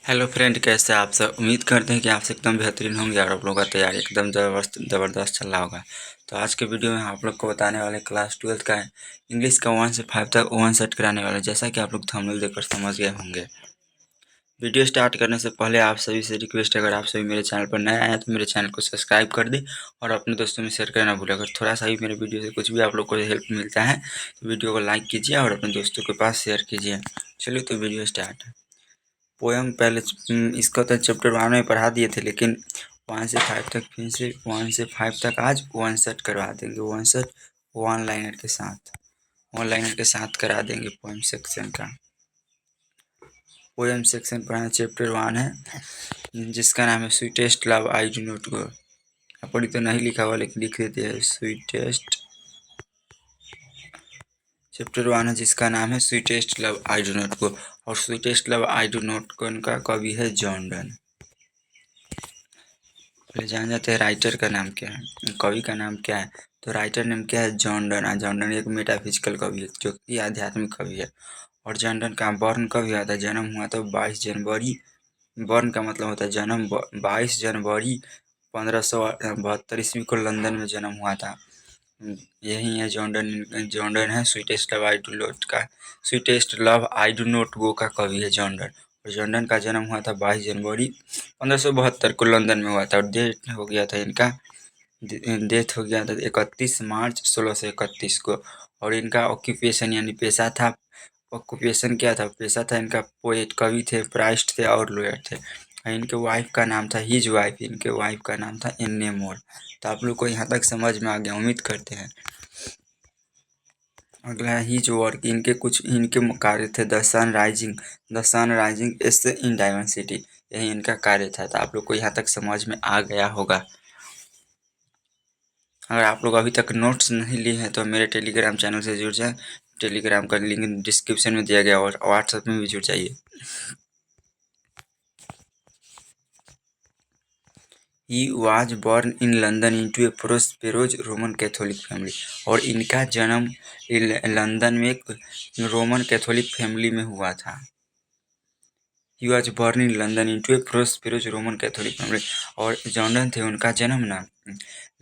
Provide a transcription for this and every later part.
Hello friend, कैसे हैं आप सब। उम्मीद करते हैं कि आप सब एकदम बेहतरीन होंगे और आप लोगों का तैयारी एकदम ज़बरदस्त चल रहा होगा। तो आज के वीडियो में आप लोग को बताने वाले क्लास 12th का है इंग्लिश का 1 से 5 तक 1 सेट कराने वाले, जैसा कि आप लोग थंबनेल देखकर समझ गए होंगे। वीडियो स्टार्ट करने से पहले आप सभी से रिक्वेस्ट है, अगर आप सभी मेरे चैनल पर नए आए हैं तो मेरे चैनल को सब्सक्राइब कर दें और अपने दोस्तों में शेयर करना भूलें। अगर थोड़ा सा भी मेरे वीडियो से कुछ भी आप लोग को हेल्प मिलता है तो वीडियो को लाइक कीजिए और अपने दोस्तों के पास शेयर कीजिए। चलिए तो वीडियो स्टार्ट है। पोएम पहले इसको तो चैप्टर 1 में पढ़ा दिए थे, लेकिन 1 से 5 तक फिर से 1 से 5 तक आज 1 सेट करवा देंगे। 1 सेट वन लाइनर के साथ करा देंगे पोएम सेक्शन का। पोएम सेक्शन पढ़ाना चैप्टर 1 है, जिसका नाम है sweetest love I do not गो। अपनी तो नहीं लिखा हुआ लेकिन लिख देते हैं स्वीटेस्ट। चैप्टर 1 है जिसका नाम है sweetest love I do not go, और sweetest love I do not go उनका कवि है जॉन डन। पहले जान जाते हैं राइटर का नाम क्या है, कवि का नाम क्या है। तो राइटर नेम क्या है, जॉन डन। जॉन डन एक मेटाफिजिकल कवि है जो कि आध्यात्मिक कवि है। और जॉन डन का बर्न कब हुआ था, जन्म हुआ था 22 जनवरी। बर्न का मतलब होता है जन्म। 22 जनवरी 1572 ईस्वी को लंदन में जन्म हुआ था। यही है जॉन डन। जॉन डन है sweetest love I do not का, sweetest love I do not go का कवि है जॉन डन। और जॉन डन का जन्म हुआ था 22 जनवरी 1572 को लंदन में हुआ था। और डेथ हो गया था इनका, डेथ हो गया था 31 मार्च 1631 को। और इनका ऑक्यूपेशन यानी पेशा था, ऑक्यूपेशन क्या था, पेशा था इनका पोएट, कवि थे, प्राइस्ट थे और लॉयर थे। इनके वाइफ का नाम था हिज वाइफ, इनके वाइफ का नाम था एन्ने मोर। तो आप लोग को यहाँ तक समझ में आ गया उम्मीद करते हैं। अगला हिज वर्क, इनके कुछ इनके कार्य थे। The sun rising as in diversity, यही इनका कार्य था। तो आप लोग को यहाँ तक समझ में आ गया होगा। अगर आप लोग अभी तक नोट्स नहीं लिए हैं तो मेरे टेलीग्राम चैनल से जुड़ जाएं। टेलीग्राम का लिंक डिस्क्रिप्शन में दिया गया, और व्हाट्सएप में भी जुड़ जाइए। He was born in London into a prosperous Roman Catholic family, और इनका जन्म लंदन में एक रोमन कैथोलिक फैमिली में हुआ था। He was born in London into a prosperous Roman Catholic family, और जॉन थे उनका जन्म ना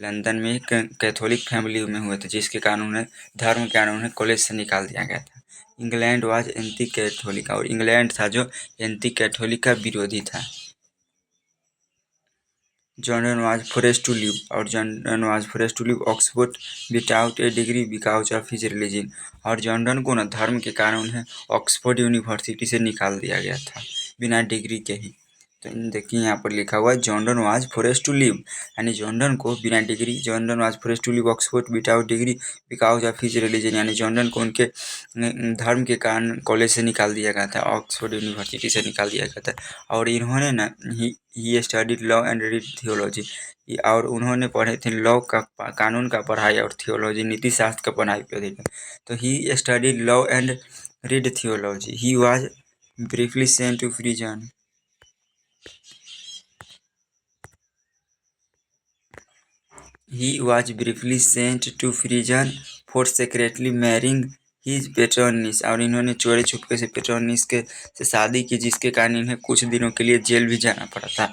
लंदन में एक कैथोलिक फैमिली में हुए थे, जिसके कारण उन्हें धर्म के कारण उन्हें कॉलेज से निकाल दिया गया था। इंग्लैंड वाज एंटी कैथोलिक, और इंग्लैंड था जो एंटी कैथोलिक का विरोधी था। John Donne was forced to leave, और John Donne was forced to leave Oxford without a degree because of his religion, और जॉन डन को ना धर्म के कारण उन्हें ऑक्सफोर्ड यूनिवर्सिटी से निकाल दिया गया था बिना डिग्री के ही। तो देखिए यहाँ पर लिखा हुआ है John Donne was forced to leave, यानी जॉन डन को बिना डिग्री, John Donne was forced to leave Oxford without degree because of his religion, यानी जॉन डन को उनके धर्म के कारण कॉलेज से निकाल दिया गया था, ऑक्सफोर्ड यूनिवर्सिटी से निकाल दिया गया था। और इन्होंने ना ही studied law and read theology, और उन्होंने पढ़े थे लॉ का, कानून का पढ़ाई, और थियोलॉजी नीति शास्त्र का पढ़ाई पे थे। तो he studied law and read theology. He was briefly sent to prison. He was briefly sent to prison for secretly marrying his patroness, और इन्होंने चोरी छुपके से पेट्रोनिस के से शादी की, जिसके कारण इन्हें कुछ दिनों के लिए जेल भी जाना पड़ा था।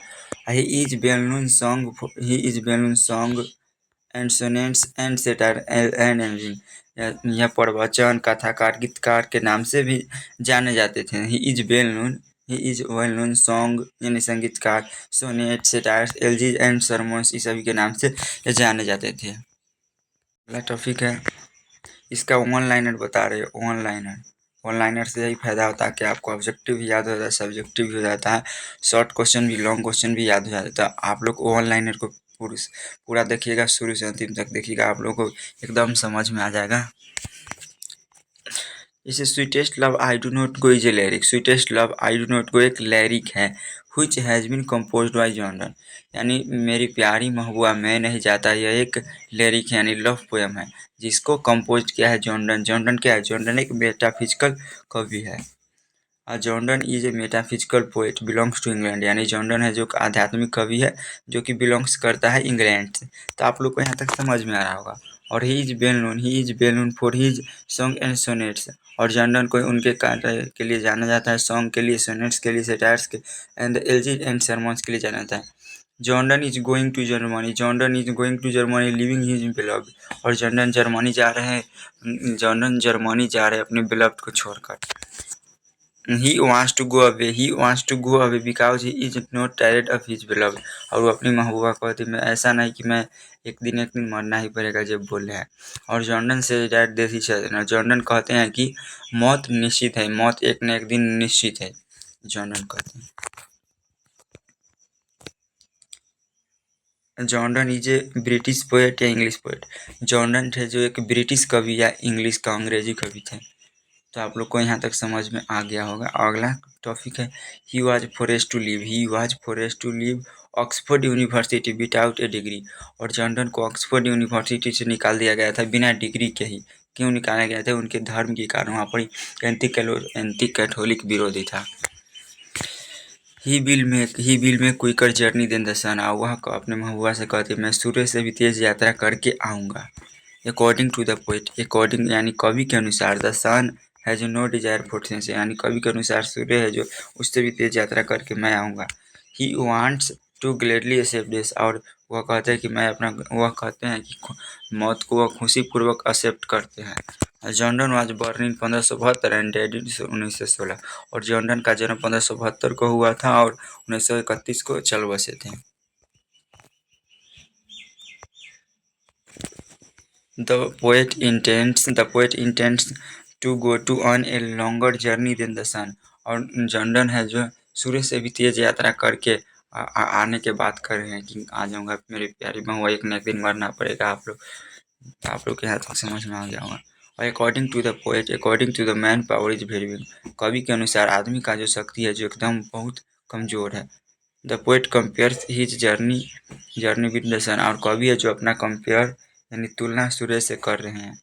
He is well known song and sonnets and satire and anything। यह प्रवचन, कथाकार, गीतकार के नाम से भी जाने जाते थे। ही इज वेल नोन सॉन्ग यानी संगीतकार, सोनेट, सेटायर्स, एलजीज एंड सरमोन्स, इस सभी के नाम से ये जाने जाते थे। अगला टॉपिक है, इसका वन लाइनर बता रहे हो। वन लाइनर से यही फायदा होता है कि आपको ऑब्जेक्टिव भी याद हो जाता है, सब्जेक्टिव भी हो जाता है, शॉर्ट क्वेश्चन भी, लॉन्ग क्वेश्चन भी याद हो जाता है। तो आप लोग वन लाइनर को पूरा देखिएगा, शुरू से अंतिम तक देखिएगा, आप लोग को एकदम समझ में आ जाएगा। जैसे sweetest love I do not go is a lyric, sweetest love I do not go एक लिरिक है, which has been composed by John Donne, यानी मेरी प्यारी महबूबा मैं नहीं जाता, यह एक लिरिक है यानी लव पोएम है, जिसको कंपोज किया है जॉन डन। जॉन डन क्या है, जॉन डन एक मेटाफिजिकल कवि है। John Donne is a metaphysical poet belongs to England, यानी जॉन डन है जो आध्यात्मिक कवि है, जो कि बिलोंग्स करता है इंग्लैंड से। तो आप लोग को यहाँ तक समझ में आ रहा होगा। और he is well known for his song and sonnets. और जॉर्डन को उनके कार्य के लिए जाना जाता है, सॉन्ग के लिए, सोनेट्स के लिए, सेटायर्स के एंड एलजीज एंड सरमन्स के लिए जाना जाता है। Jordan is going to Germany, Jordan is going to Germany leaving his beloved. और जॉर्डन जर्मनी जा रहे हैं, जॉर्डन जर्मनी जा रहे हैं अपने बिलव्ड को छोड़कर। He wants to go away, he wants to go away because he is not tired of his beloved। और वो अपनी महबूबा को कहती मैं ऐसा नहीं कि मैं एक दिन मरना ही पड़ेगा जब बोले हैं। और जॉर्डन से डैड देसी चलना, जॉर्डन कहते हैं कि मौत निश्चित है, मौत एक न एक दिन निश्चित है, जॉर्डन कहते हैं। Jordan is a British poet या इंग्लिश पोएट। जॉर्डन थे जो एक ब्रिटिश कवि या इंग्लिश का अंग्रेजी कवि थे। तो आप लोग को यहाँ तक समझ में आ गया होगा। अगला टॉपिक है he was forced to leave, he was forced to leave Oxford university without a degree. और जॉर्डन को ऑक्सफोर्ड यूनिवर्सिटी से निकाल दिया गया था बिना डिग्री के ही। क्यों निकाला गया था? उनके धर्म के कारण। वहाँ पर एंटी कैथोलिक विरोधी था। He will make quicker journey than the sun. वह अपने महबूबा से कहती मैं सूर्य से भी तेज यात्रा करके आऊँगा। According to the poet, according यानी कवि के अनुसार, the sun has no desire for things, यानी कवि के अनुसार सूर्य है जो उससे भी तेज यात्रा करके मैं आऊँगा। He wants to gladly accept this. और वह कहते हैं कि वह कहते हैं कि मौत को वह खुशीपूर्वक एक्सेप्ट करते हैं। Jordan was born in 1572 and dead in 1916। और जॉर्डन का जन्म 1572 को हुआ था और 1931 को चल बसे थे। The poet intends to go to on a longer journey than the sun। और जॉर्डन है जो सूर्य से भी तेज यात्रा करके आने के बात कर रहे हैं कि आ जाऊंगा मेरी प्यारी बहुआ, एक न एक दिन मरना पड़ेगा। आप लोग के यहाँ तक समझ में आ गया होगा। और according to the poet, according to the man power is very weak. कवि के अनुसार आदमी का जो शक्ति है जो एकदम बहुत कमज़ोर है। The poet compares his journey with the sun. और कवि है जो अपना कंपेयर यानी तुलना सूर्य से कर रहे हैं।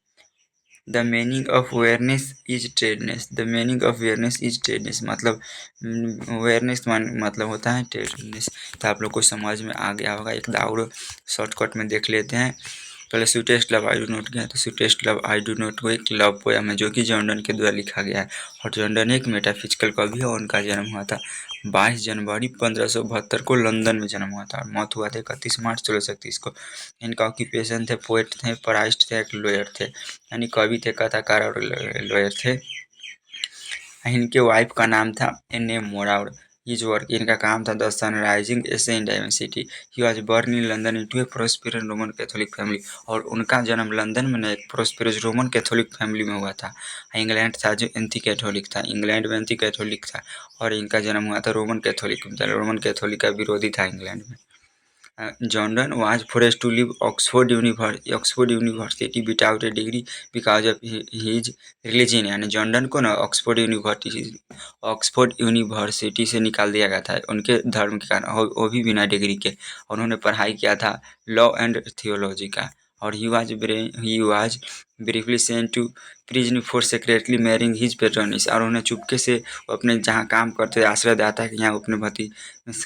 The meaning of awareness is tiredness, the meaning of awareness is tiredness, मतलब अवेयरनेस मतलब होता है ट्रेडनेस। तो आप लोग को समझ में आ गया होगा। एक और शॉर्टकट में देख लेते हैं। पहले sweetest love I do not गया, तो sweetest love I do not को एक लव पोएम है जो कि जॉर्डन के द्वारा लिखा गया है। और जॉर्डन एक मेटाफिजिकल कवि है और उनका जन्म हुआ था 22 जनवरी 1572 को लंदन में जन्म हुआ था और मौत हुआ था 31 मार्च 1631 को। इनका ऑक्यूपेशन थे, पोएट थे, पराइस्ट थे, एक लॉयर थे, यानी कवि थे, कथाकार और लॉयर थे। इनके वाइफ का नाम था एन मोरा और हिज वर्क, इनका काम था the sunrising essay in diversity. He was born in London into A prosperous Roman Catholic family. और उनका जन्म लंदन में एक प्रोस्पेरस रोमन कैथोलिक फैमिली में हुआ था। इंग्लैंड था जो एंटी कैथोलिक था, इंग्लैंड में एंटी कैथोलिक था और इनका जन्म हुआ था रोमन कैथोलिक का विरोधी था इंग्लैंड में। Jordan was forced to leave Oxford university without a degree because of his religion. यानी जॉर्डन को ना ऑक्सफोर्ड यूनिवर्सिटी से निकाल दिया गया था उनके धर्म के कारण, वो भी बिना डिग्री के। उन्होंने पढ़ाई किया था लॉ एंड थियोलॉजी का। और he was briefly sent to prison for secretly marrying his patroness. और उन्हें चुपके से अपने जहाँ काम करते आश्रय दाता है कि यहाँ अपने पति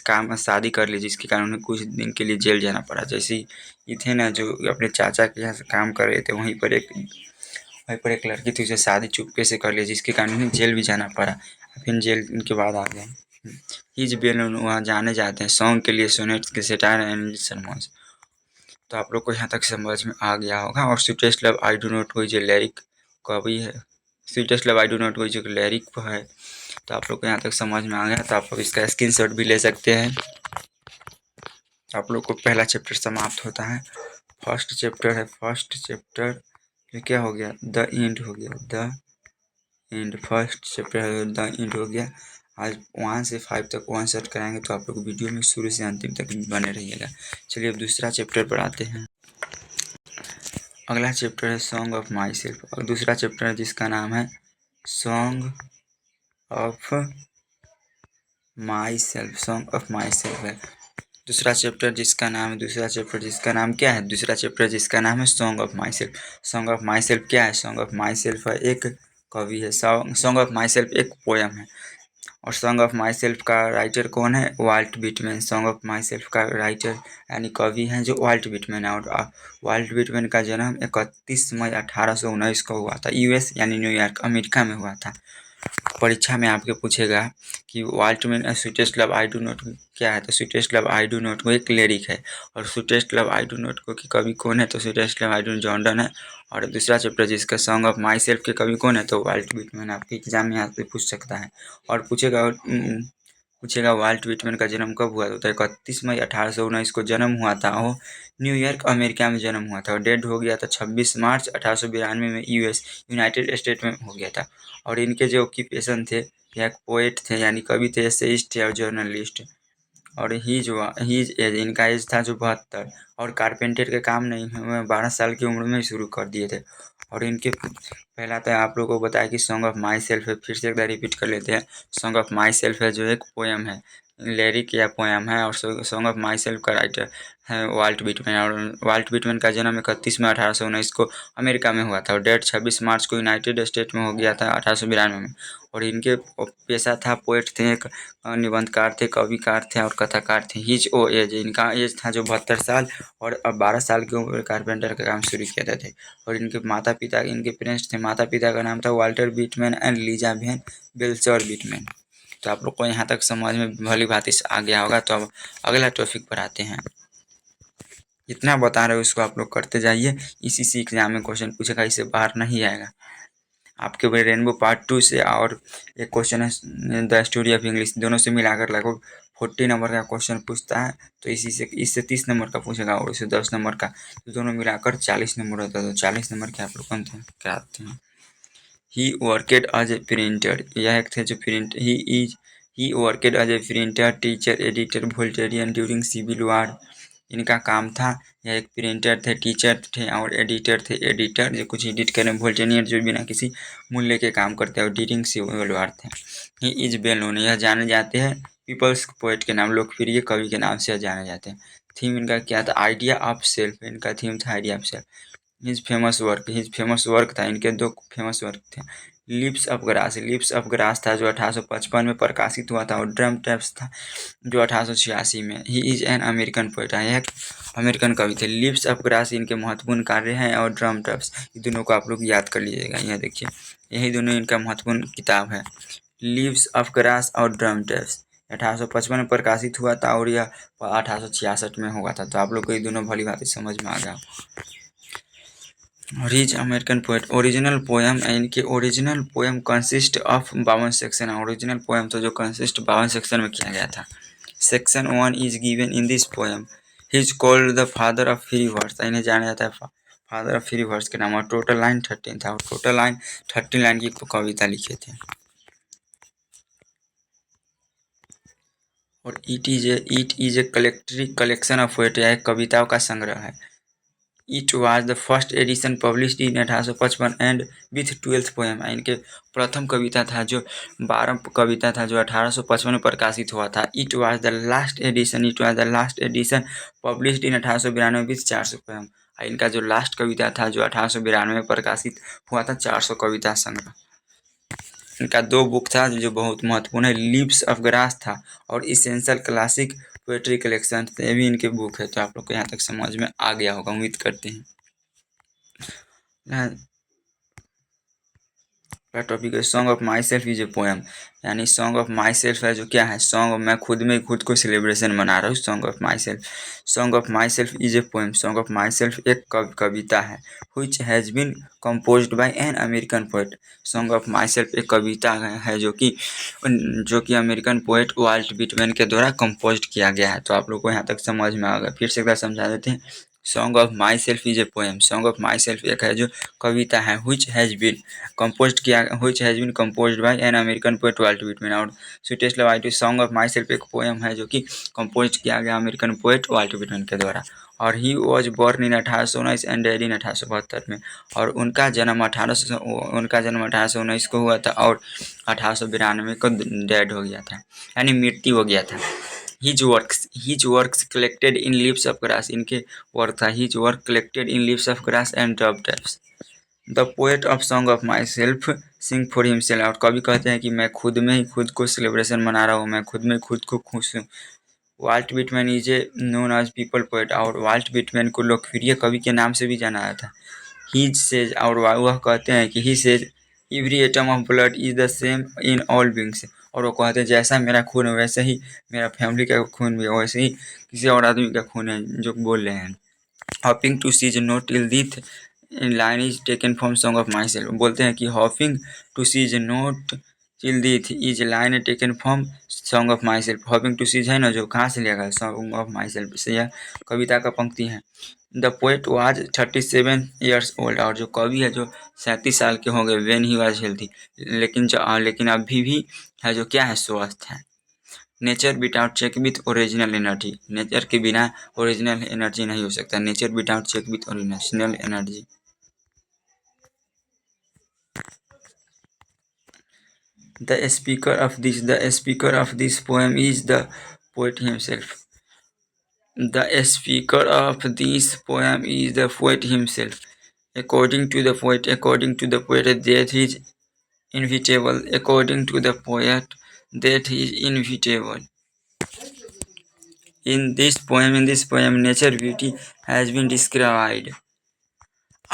काम शादी कर ली, जिसके कारण उन्हें कुछ दिन के लिए जेल जाना पड़ा। जैसे ये थे ना जो अपने चाचा के यहाँ से काम कर रहे थे, वहीं पर एक लड़की थी, उसे शादी चुपके से कर ली, जिसके कारण उन्हें जेल भी जाना पड़ा। फिर जेल के बाद आ गए। हिज बेल वहाँ जाने जाते हैं सॉन्ग के लिए, सोनेट्स के, सेटायर एंड सरमन्स। तो आप लोग को यहाँ तक समझ में आ गया होगा। और sweetest love I do not हुई जो लिरिक कवि है, sweetest love I do not हुई जो लिरिक है। तो आप लोग को यहाँ तक समझ में आ गया, तो आप लोग इसका स्क्रीनशॉट भी ले सकते हैं। आप लोग को पहला चैप्टर समाप्त होता है। फर्स्ट चैप्टर ये क्या हो गया? द एंड हो गया, the end. First chapter the end हो गया। आज 1 से 5 तक 1 शॉट कराएंगे, तो आप लोग वीडियो में शुरू से अंतिम तक बने रहिएगा। चलिए अब दूसरा चैप्टर पर आते हैं। अगला चैप्टर है सॉन्ग ऑफ माई सेल्फ। और दूसरा चैप्टर है जिसका नाम है सॉन्ग ऑफ माई सेल्फ है। दूसरा चैप्टर जिसका नाम क्या है? दूसरा चैप्टर जिसका नाम है song of myself. Song of myself क्या है? सॉन्ग ऑफ माई सेल्फ एक कवि है। सॉन्ग ऑफ माई सेल्फ एक पोएम है। और सॉन्ग ऑफ माई सेल्फ का राइटर कौन है? Walt Whitman. Song of myself का राइटर यानी कवि हैं जो वाल्ट विटमैन है। और वाल्ट विटमैन का जन्म 31 मई 1819 को हुआ था। यूएस यानी न्यूयॉर्क अमेरिका में हुआ था। परीक्षा में आपके पूछेगा कि Walt Whitman sweetest love I do not क्या है? तो sweetest love I do not को एक लिरिक है। और sweetest love I do not को की कवि कौन है? तो sweetest love I do Jordan है। और दूसरा चैप्टर जिसका सॉन्ग ऑफ माई सेल्फ के कवि कौन है? तो वाल्ट विटमैन। आपके एग्जाम में यहाँ से पूछ सकता है। और पूछेगा वाल्ट विटमैन का जन्म कब हुआ? तो 31 मई 1819 को जन्म हुआ था। वो न्यूयॉर्क अमेरिका में जन्म हुआ था। और डेड हो गया था 26 मार्च 1892 में यूएस यूनाइटेड स्टेट में हो गया था। और इनके जो ऑक्यूपेशन थे, ये एक पोएट थे यानी कवि थे, एसेइस्ट थे और जर्नलिस्ट। और हीज एज इनका एज था जो 72। और कारपेंटर के काम नहीं हुए 12 साल की उम्र में ही शुरू कर दिए थे। और इनके पहला तो आप लोगों को बताया कि सॉन्ग ऑफ माई सेल्फ है। फिर से एक बार रिपीट कर लेते हैं। सॉन्ग ऑफ माई सेल्फ है जो एक पोएम है, लिरिक या पोएम है। और सॉन्ग ऑफ माई सेल्फ का राइटर है वाल्ट विटमैन। और वाल्ट विटमैन का जन्म 31 मई 1819 को अमेरिका में हुआ था। और डेट 26 मार्च को यूनाइटेड स्टेट में हो गया था 1892 में। और इनके पेशा था पोएट थे, एक निबंधकार थे, कविकार थे और कथाकार थे। हिज ओ एज इनका एज था जो 72 साल। और अब 12 साल की उम्र कारपेंटर का काम शुरू किया थे। और इनके माता पिता इनके पेरेंट्स थे। माता पिता का नाम था Walter Whitman and Liza van Belcher Whitman. तो आप लोग को यहाँ तक समझ में भली भांति आ गया होगा। तो अब अगला टॉपिक पर आते हैं। जितना बता रहे हो उसको आप लोग करते जाइए। इसी से एग्जाम में क्वेश्चन पूछेगा, इससे बाहर नहीं आएगा। आपके भाई रेनबो पार्ट 2 से और एक क्वेश्चन है द स्टोरी ऑफ इंग्लिश, दोनों से मिलाकर लगभग 40 नंबर का क्वेश्चन पूछता है। तो इससे 30 नंबर का पूछेगा और इससे 10 नंबर का, तो दोनों मिलाकर 40 नंबर होता है। तो 40 नंबर के आप लोग कौन थे कराते हैं। ही वर्केड एज ए प्रिंटर, यह एक थे जो print he worked as a printer teacher editor volunteer during civil war. इनका काम था, यह एक प्रिंटर थे, टीचर थे और एडिटर थे। एडिटर जो कुछ एडिट करें, वोल्टेरियन जो बिना किसी मूल्य के काम करते हैं। और ड्यूरिंग सिविल वार थे। ही इज वेल नोन, यह जाने जाते हैं पीपल्स पोएट के नाम, लोकप्रिय कवि के नाम से जाने जाते हैं। थीम इनका क्या था? आइडिया ऑफ सेल्फ, इनका थीम था idea of self. His famous work था, इनके 2 फेमस वर्क थे। लिप्स ऑफ ग्रास था जो 1855 में प्रकाशित हुआ था। और ड्रम टैप्स था जो 1886 में। He is an American poet, एक अमेरिकन कवि थे। लिप्स ऑफ ग्रास इनके महत्वपूर्ण कार्य हैं। और ड्रम टैप्स, ये दोनों को आप लोग याद कर लीजिएगा। यह देखिए, यही दोनों इनका महत्वपूर्ण किताब है, लिव्स ऑफ ग्रास और ड्रम टैप्स। 1855 में प्रकाशित हुआ था और यह 1866 में हुआ था। तो आप लोग को ये दोनों भली भांति समझ में आ गया। Rich American poet, original poem, इनके original poem consist of 52 section. Original poem तो जो कंसिस्ट 52 सेक्शन में किया गया था। Section 1 is given in this poem. He is called the father of free words, इन्हें जाना जाता है फादर ऑफ फ्री वर्ड्स के नाम। और टोटल लाइन 13 था। और टोटल लाइन 13 लाइन की कविता लिखे थे। और it is a collection of poetry, एक कविताओं का संग्रह है। It was the first edition published in 1855 and with 12th poem. इनके प्रथम कविता था जो 12 कविता था जो 1855 में प्रकाशित हुआ था। It was the last addition published in 1892 with 400 poem. इनका जो लास्ट कविता था जो 1892 में प्रकाशित हुआ था 400 कविता संग्रह। इनका 2 बुक था जो बहुत महत्वपूर्ण है, लिव्स ऑफ ग्रास था और इसेंशियल क्लासिक पोएट्री कलेक्शन, ये भी इनके बुक है। तो आप लोग को यहाँ तक समझ में आ गया होगा, उम्मीद करते हैं। टॉपिक है song of myself is a poem, यानी सॉन्ग ऑफ माई सेल्फ है जो क्या है? सॉन्ग, मैं खुद में खुद को सेलिब्रेशन मना रहा हूँ। Song of myself is a poem. Song of myself एक कविता है which has been composed by an American poet. Song of myself एक कविता है जो कि अमेरिकन पोएट वाल्ट विटमैन के द्वारा कंपोज किया गया है। तो आप लोग को यहाँ तक समझ में आ गया। फिर से एक बार समझा देते हैं। Song of myself is a poem, song of myself एक है जो कविता है which has been composed by an American poet Walt Whitman. और sweetest love I do, song of myself एक पोएम है जो कि कंपोज किया गया अमेरिकन पोएट वाल्ट विटमैन के द्वारा। और he was born in 1819 and dead in 1872 में। और उनका जन्म 1819 को हुआ था और 1892 को डेड हो गया था, यानी मृत्यु हो गया था। His works collected in Leaves of Grass, इनके वर्क था His work collected in Leaves of Grass and Drop Taps, the poet of song of my self sing for himself. और कवि कहते हैं कि मैं खुद में ही खुद को सेलिब्रेशन मना रहा हूँ, मैं खुद में खुद को खुश हूँ। Walt Whitman is a known as people poet. और वाल्ट विटमैन को लोकप्रिय कवि के नाम से भी जाना जाता है। ही सेज, और वह कहते हैं कि he says every atom of blood is the same in all beings. और वो कहते हैं जैसा मेरा खून है वैसे ही मेरा फैमिली का खून भी है, वैसे ही किसी और आदमी का खून है जो बोल रहे हैं। Hoping to cease not till death line is taken from song of myself. बोलते हैं कि hoping to cease not till death is line taken from song of myself. Hoping to cease है ना, जो कहाँ से लिया गया, सॉन्ग ऑफ माई सेल्फ से, यह कविता का पंक्ति है। The poet was 37 years old. और जो कवि है जो 37 साल के हो गए, वेन ही वाज हेल्थी, लेकिन अभी भी है जो क्या है, स्वस्थ है। Nature without check with original energy. Nature के बिना ओरिजिनल एनर्जी नहीं हो सकता। Nature without check with original energy. The speaker of this poem is the poet himself. The speaker of this poem is the poet himself. According to the poet, death is inevitable. According to the poet, death is inevitable. In this poem, nature beauty has been described.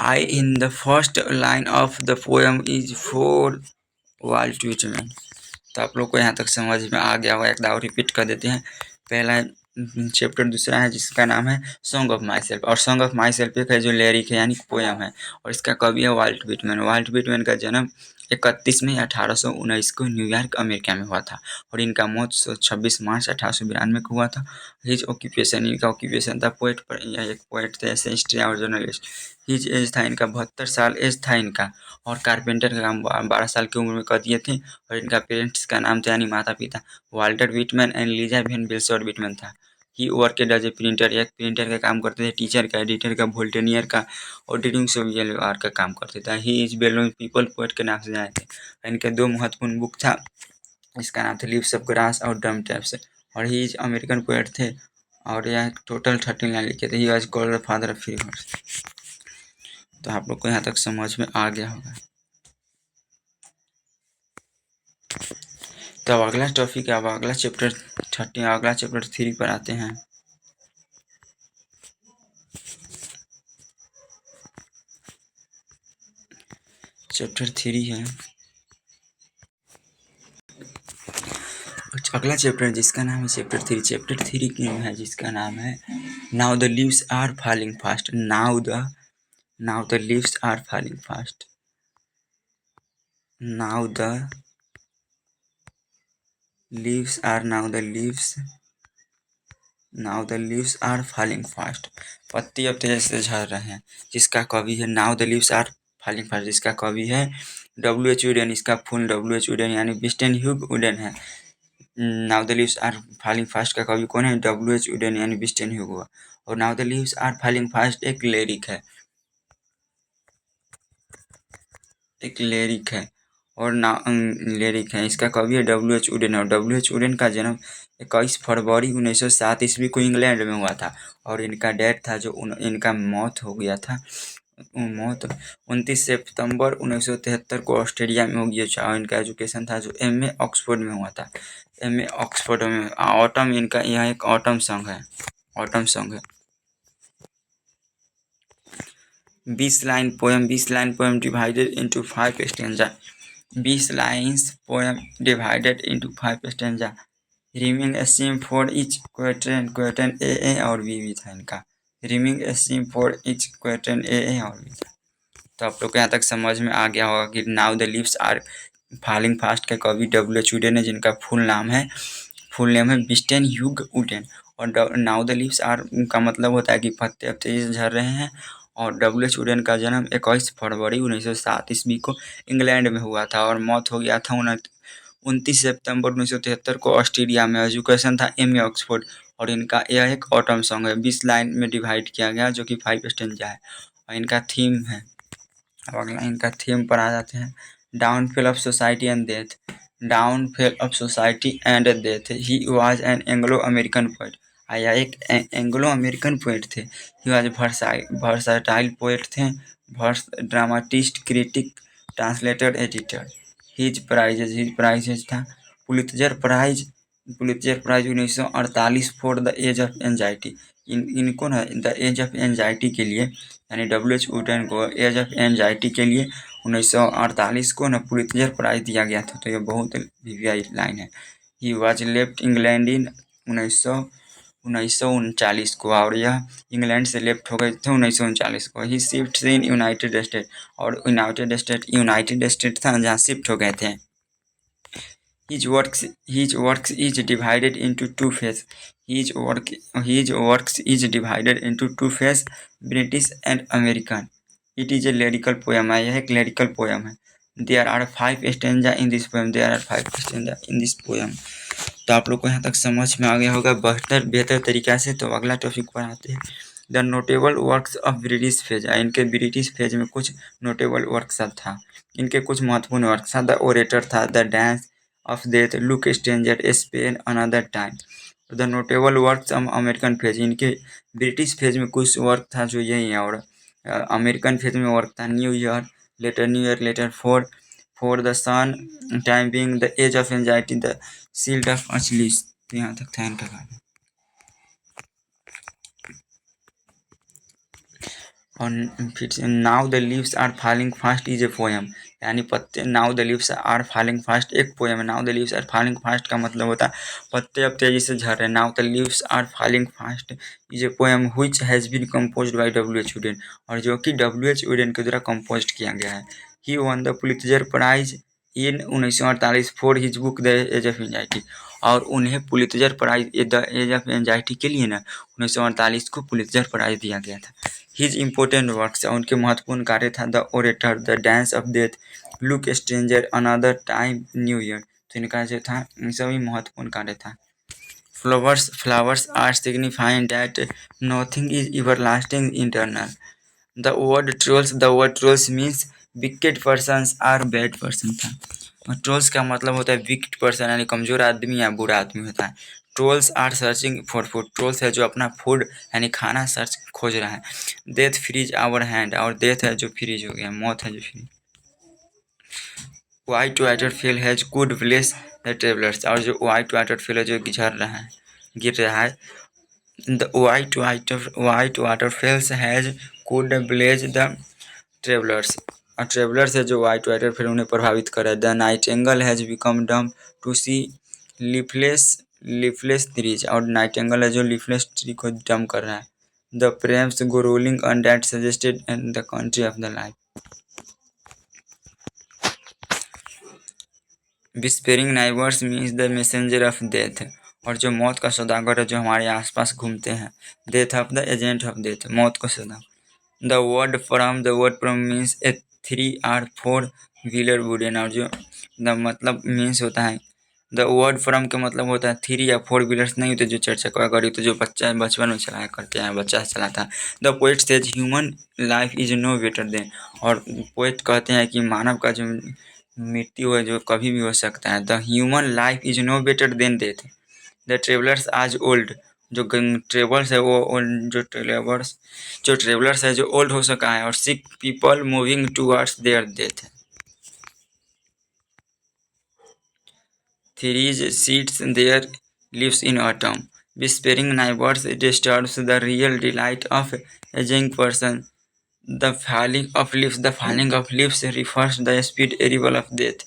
I in the first line of the poem is for Walt Whitman. तो आप लोग को यहाँ तक समझ में आ गया होगा। एक दाव रिपीट कर देते हैं। पहला चैप्टर दूसरा है जिसका नाम है सॉन्ग ऑफ माई सेल्फ। और सॉन्ग ऑफ माई सेल्फ एक है जो लिरिक है यानी पोयम है, और इसका कवि है वाल्ट विटमैन। वाल्ट विटमैन का जन्म 31 मई 1819 को न्यूयॉर्क अमेरिका में हुआ था, और इनका मौत 26 मार्च 1892 को हुआ था। हिज ऑक्यूपेशन, इनका ऑक्यूपेशन था पोएट, पर यह एक पोएट थे, एसेंस्ट और जर्नलिस्ट। हिज एज था इनका 72 साल एज था इनका, और कारपेंटर का काम 12 साल की उम्र में कर दिए थे। और इनका पेरेंट्स का नाम था यानी माता पिता Walter Whitman and Liza Van Velsor Whitman था। He worked as a printer, एक प्रिंटर का काम करते थे, टीचर का, एडिटर का, वोल्टेनियर का, और रीडिंग सोवियर का काम करते थे। He is Ballon people poet के नाम से जाने थे। इनके दो महत्वपूर्ण बुक था, इसका नाम था लीव्स ऑफ ग्रास और ड्रम टैप्स। और ही इज अमेरिकन पोएट थे, और यह टोटल 13 लाइन लिखे थे। He was called the father of free words. तो आप लोग को यहाँ तक समझ में आ गया होगा। तो अब अगला टॉपिक है, अब अगला चैप्टर 3 पर आते हैं। चैप्टर 3 है, अगला चैप्टर जिसका नाम है चैप्टर 3। चैप्टर 3 क्यों है, जिसका नाम है now the leaves are falling fast. Now the leaves are falling fast. Now the leaves are falling fast. पत्ती अब तेजी से झड़ रहे हैं। जिसका कवि है now the leaves are falling fast, जिसका कवि है W.H. वुडन। इसका फुल W.H. वुडन यानी विस्टन ह्यूग वुडन है। Now the leaves are falling fast का कवि कौन है, W.H. वुडन यानी विस्टन ह्यूग हुआ। और now the leaves are falling fast एक लिरिक है, और लिरिक है। इसका कवि है W.H. वुडन। और W.H. वुडन का जन्म 21 फरवरी 1907 ईस्वी को इंग्लैंड में हुआ था। और इनका डेथ था जो इनका मौत हो गया था, मौत 29 सितंबर 1973 को ऑस्ट्रेलिया में हो गया। और इनका एजुकेशन था जो MA ऑक्सफोर्ड में हुआ था। MA ऑक्सफोर्ड में। ऑटम, इनका यह एक ऑटम सॉन्ग है। 20 line poem divided into 5 stanza. 20 lines poem divided into 5 stanza. Rhyming a scheme for each question A और बी भी था इनका। Rhyming a scheme for each question A और बी था। तो आप लोग को यहाँ तक समझ में आ गया होगा कि now the leaves are falling fast के कवि W.H. वुडन है, जिनका फुल नेम है विस्टन ह्यूग वुडन। और नाउ द लीव्स आर का मतलब होता है कि पत्ते अब तेजी से झड़ रहे हैं। और W.H. वुडन का जन्म 21 फरवरी 1907 ईस्वी को इंग्लैंड में हुआ था, और मौत हो गया था 29 सितंबर 1973 को ऑस्ट्रेलिया में। एजुकेशन था MA ऑक्सफोर्ड। और इनका यह एक ऑटम सॉन्ग है, 20 लाइन में डिवाइड किया गया जो कि 5 स्टेंजा है। और इनका थीम है, अब अगला इनका थीम पर आ जाते हैं। Downfall of society and death. He was an Anglo American poet. आया। एक एंग्लो अमेरिकन पोएट थे। ही वॉज वर्साटाइल पोएट थे, verse dramatist, critic, translator, editor. His prizes था Pulitzer prize 1948 for the age of anxiety. इनको ना the age of anxiety के लिए, यानी W.H. वुडन को एज ऑफ एंजाइटी के लिए 1948 को ना पुलित्जर प्राइज दिया गया था। तो ये बहुत वीवीआई लाइन है। He was left England in 1939 को, और यह इंग्लैंड से लेफ्ट हो गए थे 1939 को। ही शिफ्ट इन यूनाइटेड स्टेट, और यूनाइटेड स्टेट था जहाँ शिफ्ट हो गए थे। His works is divided into two phases. His works is divided into two phases, British and American. It is a lyrical poem. यह एक lyrical poem है। There are 5 stanza in this poem. There are 5 stanza in this poem. तो आप लोग को यहाँ तक समझ में आ गया होगा बेहतर तरीक़ा से। तो अगला टॉपिक पर आते हैं। The notable works of British phase. इनके ब्रिटिश फेज में कुछ नोटेबल वर्क्स था। इनके कुछ महत्वपूर्ण वर्क था। द ओरेटर था, the dance of death, look stranger, Spain another time. The notable works of American phase. इनके ब्रिटिश फेज में कुछ वर्क था जो यही है, और अमेरिकन फेज में वर्क था new year letter, for the sun, time being, the age of anxiety, the shield of Achilles. तो यहाँ तक था इनका गाना। और फिर now the leaves are falling fast is a poem, यानी पत्ते, now the leaves are falling fast एक पोएम है। Now the leaves are falling fast का मतलब होता है पत्ते अब तेजी से झड़ रहे हैं। Now the leaves are falling fast is a poem which has been composed by W.H. Auden, और जो कि W.H. वुडन के द्वारा कंपोज किया गया है। He won the Pulitzer prize in 1948 for his book the age of anxiety, और उन्हें Pulitzer prize the age of anxiety के लिए ना 1948 को पुलित्जर प्राइज दिया गया था। हिज इम्पोर्टेंट वर्क्स, उनके महत्वपूर्ण कार्य था the orator, the dance of death, look stranger, another time, new year. तो इनका जो था सभी महत्वपूर्ण कार्य था। Flowers are signifying that nothing is everlasting internal. The word trolls means wicked persons are bad person था। और ट्रोल्स का मतलब होता है विकेट पर्सन, यानी कमजोर आदमी या बुरा आदमी होता है। Trolls are searching for food. Trolls है जो अपना फूड यानी खाना खोज रहा है। डेथ फ्रीज आवर हैंड, और डेथ है जो फ्रीज हो गया, मौत है जो freeze. White water fell has good bless the travellers, और जो वाइट वाटर फेल है जो गिर रहा है। The white water fails has good bless the travellers, और ट्रेवलर्स है जो वाइट वाटर फेल उन्हें प्रभावित कर रहा है। The nightingale has become dumb to see leafless trees, और नाइटिंगेल है जो लीफलेस ट्री को डम कर रहा है। The prams go rolling on that suggested in the country of the life. Whispering neighbours means the messenger of death, और जो मौत का सौदागर है जो हमारे आसपास घूमते हैं। Death of the agent of death, मौत का सौदागर। The word from means A 3 or 4 wheeler wooden, और जो द मतलब मीन्स होता है, द वर्ड फ्रॉम का मतलब होता है 3 या 4 व्हीलर्स नहीं होते जो 4 चक्का गाड़ी तो जो बच्चा बचपन में चलाया करते हैं, बच्चा चलाता। The poet says human life is no better than, और पोएट कहते हैं कि मानव का जो मृत्यु है जो कभी भी हो सकता है। The human life is no better than death. The travellers आज ओल्ड, जो ट्रेवल्स है वो जो ट्रेवलर्स है जो ओल्ड हो सका है, और sick people moving towards their death. Trees sheds their leaves in autumn, whispering neighbours disturbs the real delight of ageing person. The falling of leaves refers the speed arrival of death.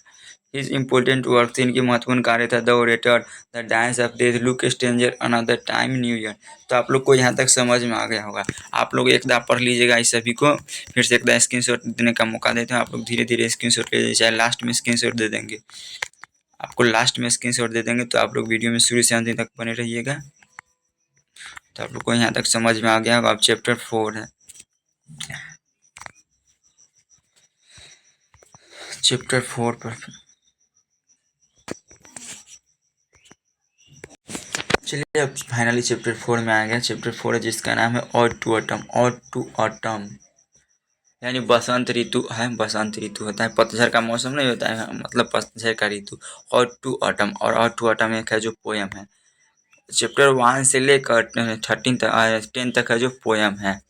His important works, इनकी महत्वपूर्ण कार्य था the orator, the dance of death, look stranger, another time, new year. तो आप लोग को यहाँ तक समझ में आ गया होगा। आप लोग एक दाव पढ़ लीजिएगा इस सभी को, फिर से एक दाव स्क्रीनशॉट देने का मौका देते हैं। आप लोग धीरे धीरे स्क्रीनशॉट ले, चाहे लास्ट में स्क्रीनशॉट दे देंगे, आपको लास्ट में स्क्रीनशॉट दे देंगे। तो आप लोग वीडियो में शुरू से अंत तक बने रहिएगा। तो आप लोग को यहाँ तक समझ में आ गया होगा। अब चैप्टर 4 है। चैप्टर 4 पर चलिए अब फाइनली चैप्टर 4 में आ गया। चैप्टर 4 है जिसका नाम है ऑड टू ऑटम, यानी बसंत ऋतु है। बसंत ऋतु होता है, पतझड़ का मौसम नहीं होता है, मतलब पतझड़ का ऋतु। ऑड टू ऑटम, और ऑड टू ऑटम एक है जो पोएम है। चैप्टर 1 से लेकर 10 तक है जो पोएम है,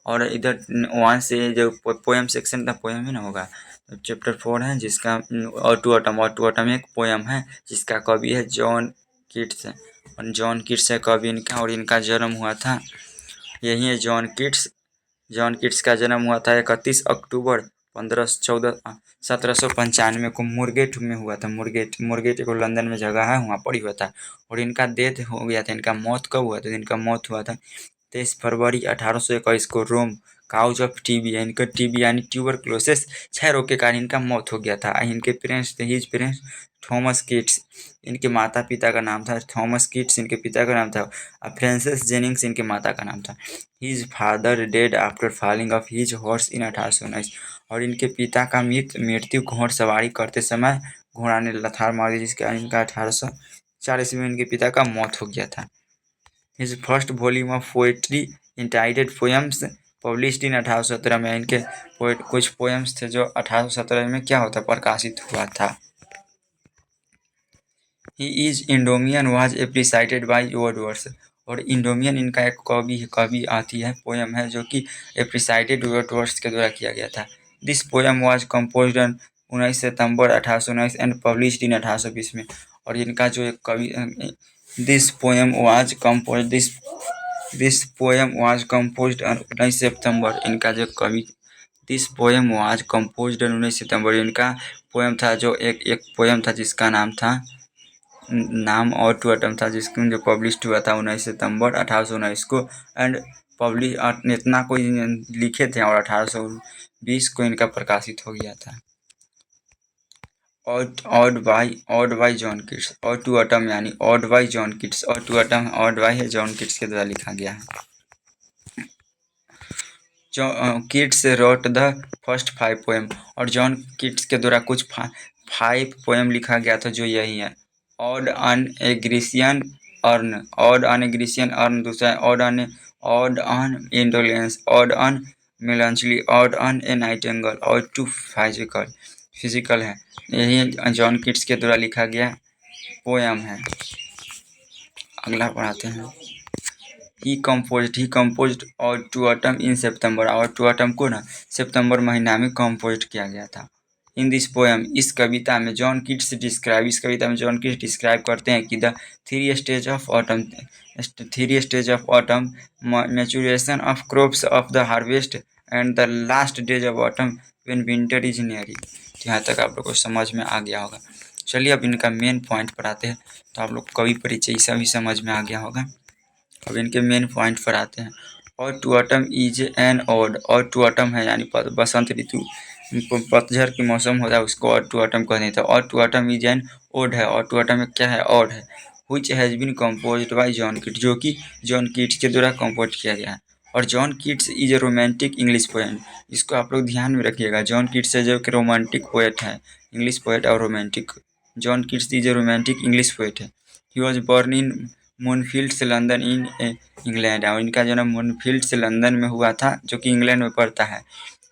और इधर 1 से जो पोएम सेक्शन का पोएम ही ना होगा। तो चैप्टर 4 है जिसका और टू ऑटम एक पोएम है जिसका कवि है जॉन कीट्स, और जॉन कीट्स है कवि इनका, और इनका जन्म हुआ था, यही है जॉन कीट्स। जॉन कीट्स का जन्म हुआ था 31 अक्टूबर 1795 को मुरगेट में हुआ था। मुरगेट को लंदन में जगह है, वहाँ पर ही हुआ था। और इनका डेथ हो गया था। इनका मौत कब हुआ था? इनका मौत हुआ था 23 फरवरी 1821 को रोम, काउज ऑफ टीबी, इनका टीबी यानी ट्यूबरक्लोसिस क्षय रोग के कारण इनका मौत हो गया था। इनके पेरेंट्स थे, हिज पेरेंट्स थॉमस कीट्स, इनके माता पिता का नाम था थॉमस कीट्स, इनके पिता का नाम था फ्रांसिस जेनिंग्स, इनके माता का नाम था। His father dead after falling off his horse in 1819, और इनके पिता का मृत्यु घोड़सवारी करते समय घोड़ा ने लथाड़ मार दी, जिसके कारण इनका 1840 में इनके पिता का मौत हो गया था। His first volume of poetry entitled poems published in 1817 में, इनके कुछ पोएम्स थे जो 1817 में क्या होता प्रकाशित हुआ था। He is Endymion was appreciated by Wordsworth, और इंडोमियन इनका एक कवि आती है पोएम है जो कि एप्रिसाइटेड वर्ड्सवर्थ के द्वारा किया गया था। This poem was composed on 19 September 1819 and published in 1820 में, और इनका जो एक कवि this poem was composed on 19 सितंबर, इनका जो कवि this poem was composed on 19 सितंबर, इनका पोएम था जो एक पोएम था जिसका नाम और टू अटम था, जिसको जो पब्लिश हुआ था 19 सितंबर 1819 को, एंड पब्लिश इतना कोई लिखे थे, और 1820 को इनका प्रकाशित हो गया था। ऑड बाई जॉन कीट्स, और टू अटम यानी ऑड बाई जॉन कीट्स, और टू अटम ऑड बाई है जॉन कीट्स के द्वारा लिखा गया है। Keats wrote the first 5 poem, और जॉन कीट्स के द्वारा कुछ 5 पोएम लिखा गया था जो यही है। Ode on a Grecian urn, ode on a Grecian urn दूसरा, ode on indolence, ode on melancholy, ode on a nightingale, और टू फिजिकल है। यही जॉन कीट्स के द्वारा लिखा गया पोएम है। अगला पढ़ाते हैं। ही कंपोज्ड और टू ऑटम इन सितंबर, और टू ऑटम को ना सितंबर महीना में कंपोज किया गया था। इन दिस पोएम, इस कविता में जॉन कीट्स डिस्क्राइब करते हैं कि the three stage of autumn, maturation of crops of the harvest, and the last days of autumn when winter is nearing. यहाँ तक आप लोग को समझ में आ गया होगा। चलिए अब इनका मेन पॉइंट पर आते हैं। तो आप लोग कवि परिचय सभी समझ में आ गया होगा। अब इनके मेन पॉइंट पर आते हैं। और to autumn is an ode, और टू ऑटम है यानी बसंत ऋतु, पतझड़ की मौसम होता है उसको और टू ऑटम कहते हैं। और to autumn is an ode है, और टू ऑटम में क्या है? ऑड है। Which has been composed by John Keats, जो कि जॉन कीट्स के द्वारा कंपोज किया गया है। और John Keats is a romantic English poet, इसको आप लोग ध्यान में रखिएगा। जॉन कीट्स है जो कि रोमांटिक पोएट है, इंग्लिश पोएट और romantic. John Keats is a romantic English poet है। He was born in Moorfields London in England, और इनका जन्म मूनफील्ड्स लंदन में हुआ था जो कि इंग्लैंड में पड़ता है।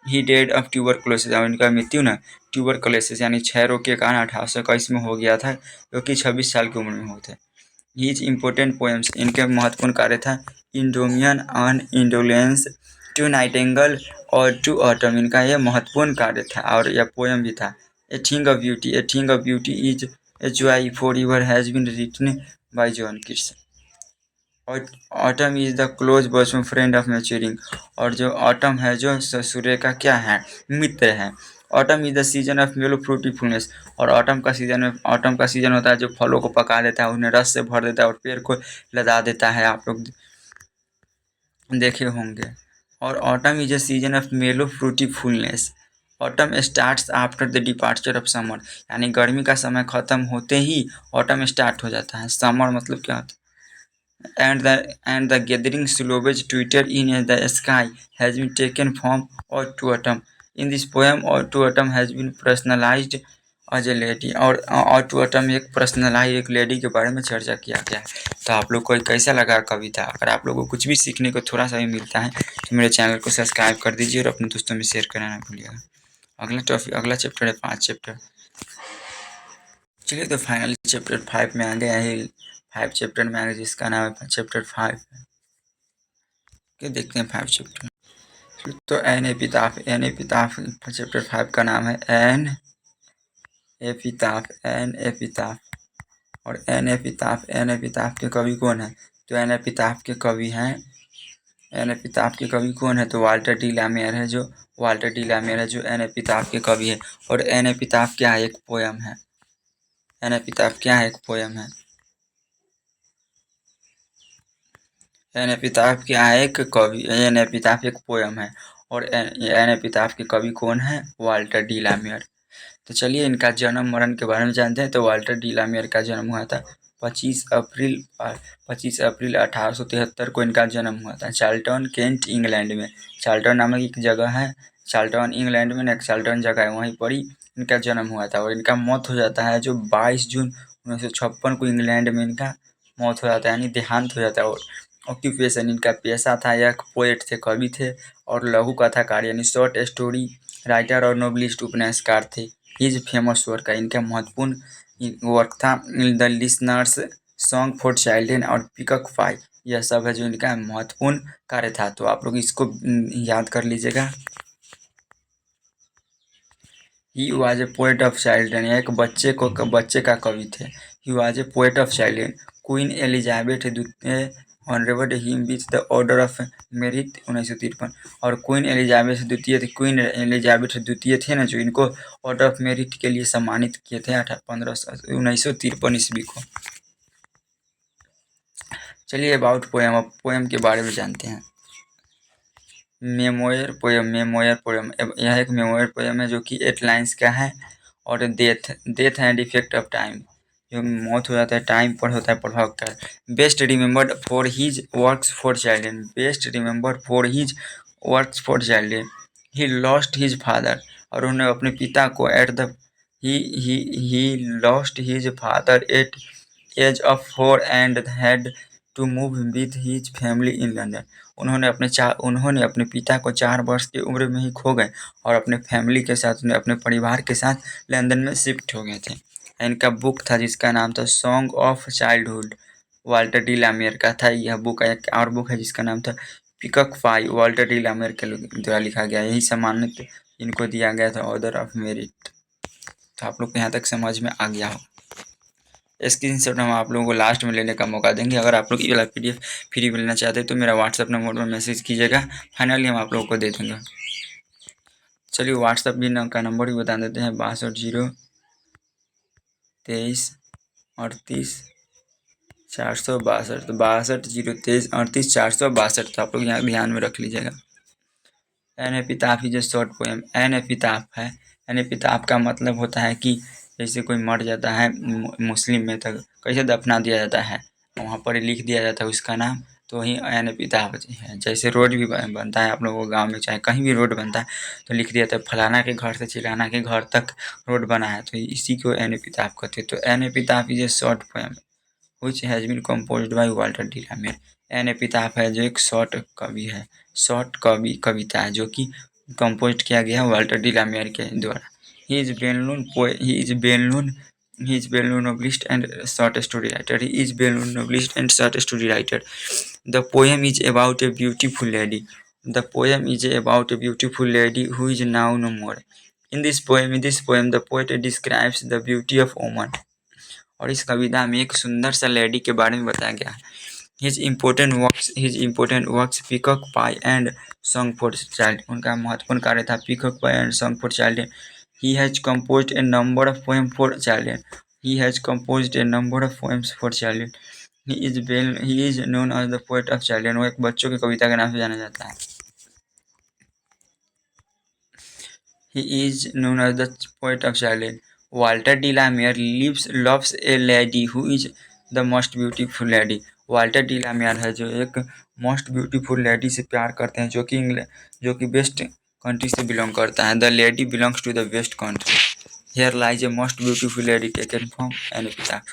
ही डेड ऑफ ट्यूबरक्लोसिस, और इनका मृत्यु ना ट्यूबरक्लोसिस यानी क्षय रोग के कारण 1821 में हो गया था, जो कि 26 साल की उम्र में हुए थे। हीज इम्पोर्टेंट पोएम्स, इनके महत्वपूर्ण कार्य था इंडोमियन ऑन इंडोलेंस, टू नाइटिंगेल और टू ऑटम, इनका यह महत्वपूर्ण कार्य था और यह पोएम भी था। A thing of beauty is a joy forever has been written by John Keats. और autumn is the close bosom friend of maturing, और जो ऑटम है जो सूर्य का क्या है? मित्र है। Autumn is the season of mellow फ्रूटीफुलनेस, और ऑटम का सीजन होता है जो फलों को पका देता है, उन्हें रस से भर देता है और पेड़ को लदा देता है, आप लोग देखे होंगे। और autumn is a season of mellow fruitfulness. Autumn starts after the departure of summer, यानी गर्मी का समय खत्म होते ही ऑटम स्टार्ट हो जाता है। समर मतलब क्या होता है? And the gathering slowage Twitter in the sky has been taken from Ode to Autumn. In this poem, Ode to Autumn has been personalized as a lady, और Ode to Autumn एक personalise एक lady के बारे में चर्चा किया गया है। तो आप लोग को कैसा लगा कविता? अगर आप लोगों को कुछ भी सीखने को थोड़ा सा भी मिलता है तो मेरे चैनल को सब्सक्राइब कर दीजिए और अपने दोस्तों में शेयर करना ना भूलिएगा। अगला चैप्टर है 5 चैप्टर। चलिए तो फाइनल चैप्टर 5 में आ गया है 5 चैप्टर में आएगा जिसका नाम है चैप्टर 5। के देखते हैं 5 चैप्टर। तो एन एपिताफ चैप्टर 5 का नाम है एन एपिताफ। और एन एपिताफ के कवि कौन है? तो एन एपिताफ के कवि हैं, एन एपिताफ के कवि कौन है? तो वाल्टर डी ला मेयर है, जो एन एपिताफ के कवि है। और एन एपिताफ क्या है? एक पोयम है। एन एपिताफ क्या है? एक पोयम है। एन एपिताफ क्या है? एक कवि। एन एपिताफ एक पोयम है। और एन एपिताफ के कवि कौन है? Walter de la Mare. तो चलिए इनका जन्म मरण के बारे में जानते हैं। तो वाल्टर डी ला मेयर का जन्म हुआ था 25 अप्रैल 1873 को इनका जन्म हुआ था चार्ल्टन, केंट, इंग्लैंड में। चार्ल्टन नामक एक जगह है, चार्ल्टन इंग्लैंड में एक चार्ल्टन जगह है, वहीं पर ही इनका जन्म हुआ था। और इनका मौत हो जाता है जो 22 जून 1956 को इंग्लैंड में इनका मौत हो जाता है, यानी देहांत हो जाता है। और ऑक्यूपेशन, इनका पेशा था, यह पोएट थे, कवि थे और लघु कथाकार यानी शॉर्ट स्टोरी राइटर और नोवेलिस्ट उपन्यासकार थे। हिज फेमस वर्क है, इनका महत्वपूर्ण वर्क था the listeners, song for children और पिकॉक फाई। यह सब है जो इनका महत्वपूर्ण कार्य था। तो आप लोग इसको याद कर लीजिएगा। He was a poet of children, एक बच्चे का कवि थे। He was a poet of children. Queen Elizabeth द्वितीय honourable him with the order of merit 1953। और क्वीन एलिजाबेथ द्वितीय थे ना, जो इनको ऑर्डर ऑफ मेरिट के लिए सम्मानित किए थे 1953 ईस्वी को। चलिए अबाउट पोएम, अब पोएम के बारे में जानते हैं। मेमोयर पोएम, यह एक मेमोयर पोएम है जो कि 8 लाइन्स का है। और death and effect of time, जो मौत हो जाता है टाइम पर होता है प्रभाव का। Best remembered for his works for children, he lost his father, और उन्होंने अपने पिता को he lost his father at age of 4 and had to move with his family in London. उन्होंने अपने पिता को 4 वर्ष की उम्र में ही खो गए और अपने फैमिली के साथ, अपने परिवार के साथ लंदन में शिफ्ट हो गए थे। इनका बुक था जिसका नाम था song of childhood, Walter de la Mare का था यह बुक। एक और बुक है जिसका नाम था peacock pie, Walter de la Mare के द्वारा लिखा गया। यही सम्मानित इनको दिया गया था ऑर्डर ऑफ मेरिट। तो आप लोग को यहाँ तक समझ में आ गया हो। स्क्रीनशॉट हम आप लोगों को लास्ट में लेने का मौका देंगे। अगर आप लोग ये वाला PDF फ्री में लेना चाहते हैं तो मेरा व्हाट्सअप नंबर पर मैसेज कीजिएगा, फाइनली हम आप लोगों को दे देंगे। चलिए व्हाट्सअप भी का नंबर भी बता देते हैं, 62 023 38 462। तो 62 023 38 462। तो आप लोग यहाँ ध्यान में रख लीजिएगा। एन एपिताफ ही जो शॉर्ट पोएम, एन एपिताफ है। एन एपिताफ का मतलब होता है कि जैसे कोई मर जाता है मुस्लिम में तो कैसे दफना दिया जाता है, वहाँ पर लिख दिया जाता है उसका नाम, तो वही एन एपिताफ है। जैसे रोड भी बनता है आप लोगों के गाँव में, चाहे कहीं भी रोड बनता है तो लिख दिया जाता है फलाना के घर से चिलाना के घर तक रोड बना है, तो इसी को एन एपिताफ कहते हैं। तो an epitaph is a short poem which has been composed by Walter de la Mare. An epitaph है जो एक शॉर्ट कवि है, कविता है जो कि कंपोज किया गया है वाल्टर डी ला मेयर के द्वारा। ही is well known novelist and short story writer. The poem is about a beautiful lady, who is now no more. In this poem, the poet describes the beauty of woman. और इस कविता में एक सुंदर सा lady के बारे में बताया गया है। His important works Peacock Pie and Song for Child, उनका महत्वपूर्ण कार्य था Peacock Pie and Song for Children. He has composed a number of poems for children. He is known as the poet of children. वो एक बच्चों की कविता के नाम से जाना जाता है। He is known as the poet of children. Walter de la Mare loves a lady who is the most beautiful lady. Walter de la Mare है जो एक मोस्ट ब्यूटीफुल लेडी से प्यार करते हैं, जो कि बेस्ट कंट्री से बिलोंग करता है। The lady belongs to the west country. Here lies a most beautiful lady taken from an epitaph.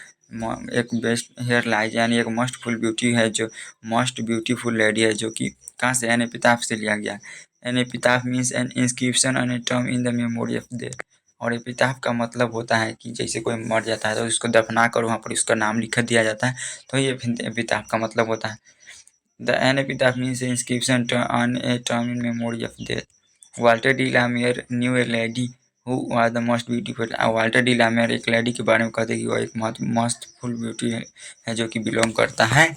एक बेस्ट हेयर लाइज यानी एक मोस्टफुल ब्यूटी है, जो मोस्ट ब्यूटीफुल लेडी है, जो कि कहाँ से? एन एपिताफ से लिया गया। An epitaph means an inscription on a tomb in the memory of death. और एपिताफ का मतलब होता है कि जैसे कोई मर जाता है तो उसको दफना कर वहाँ पर उसका नाम लिख दिया जाता है, तो ये एपिताफ का मतलब होता है। The an epitaph means inscription on a term in memory of death. Walter de la Mare knew a lady who was the most beautiful. Walter de la Mare एक लेडी के बारे में कहते हैं कि वह एक मस्त फुल ब्यूटी है जो कि बिलोंग करता है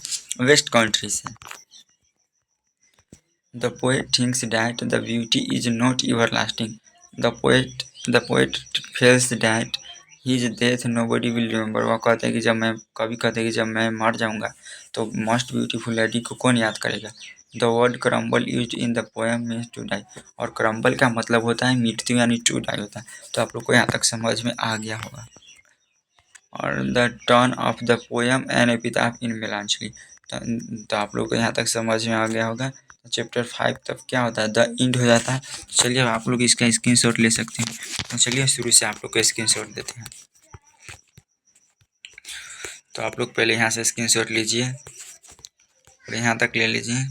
वेस्ट कंट्री से। The poet thinks that the beauty is not everlasting. The poet feels that his death nobody will remember. वह कहते हैं कि जब मैं कभी कहते हैं कि जब मैं मर जाऊंगा तो मोस्ट ब्यूटीफुल लेडी को कौन याद करेगा। The word crumble use in the poem means to die. और क्रम्बल का मतलब होता है मृत्यु यानी टू डाई होता है। तो आप लोग को यहाँ तक समझ में आ गया होगा। और the turn of the poem an epitaph in melancholy. तो आप लोग को यहाँ तक समझ में आ गया होगा। चैप्टर 5 तब क्या होता है, द एंड हो जाता है। चलिए आप लोग इसका स्क्रीनशॉट ले सकते हैं। तो चलिए शुरू से आप लोग को स्क्रीनशॉट देते हैं। तो आप लोग पहले यहाँ से स्क्रीनशॉट लीजिए और यहाँ तक ले लीजिए।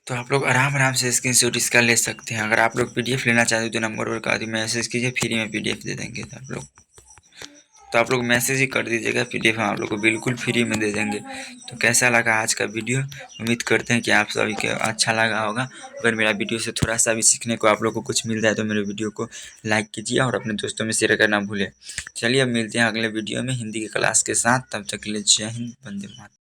तो आप लोग आराम से स्क्रीनशॉट इसका ले सकते हैं। अगर आप लोग पीडीएफ लेना चाहते हो तो नंबर पर का मैसेज कीजिए, फ्री में पीडीएफ दे देंगे। तो आप लोग मैसेज ही कर दीजिएगा, पीडीएफ हम आप लोग को बिल्कुल फ्री में दे देंगे। तो कैसा लगा आज का वीडियो, उम्मीद करते हैं कि आप सभी को अच्छा लगा होगा। अगर मेरा वीडियो से थोड़ा सा भी सीखने को आप लोग को कुछ मिल जाए तो मेरे वीडियो को लाइक कीजिए और अपने दोस्तों में शेयर करना भूलें। चलिए अब मिलते हैं अगले वीडियो में हिंदी की क्लास के साथ। तब तक के लिए जय हिंद, वंदे मातरम।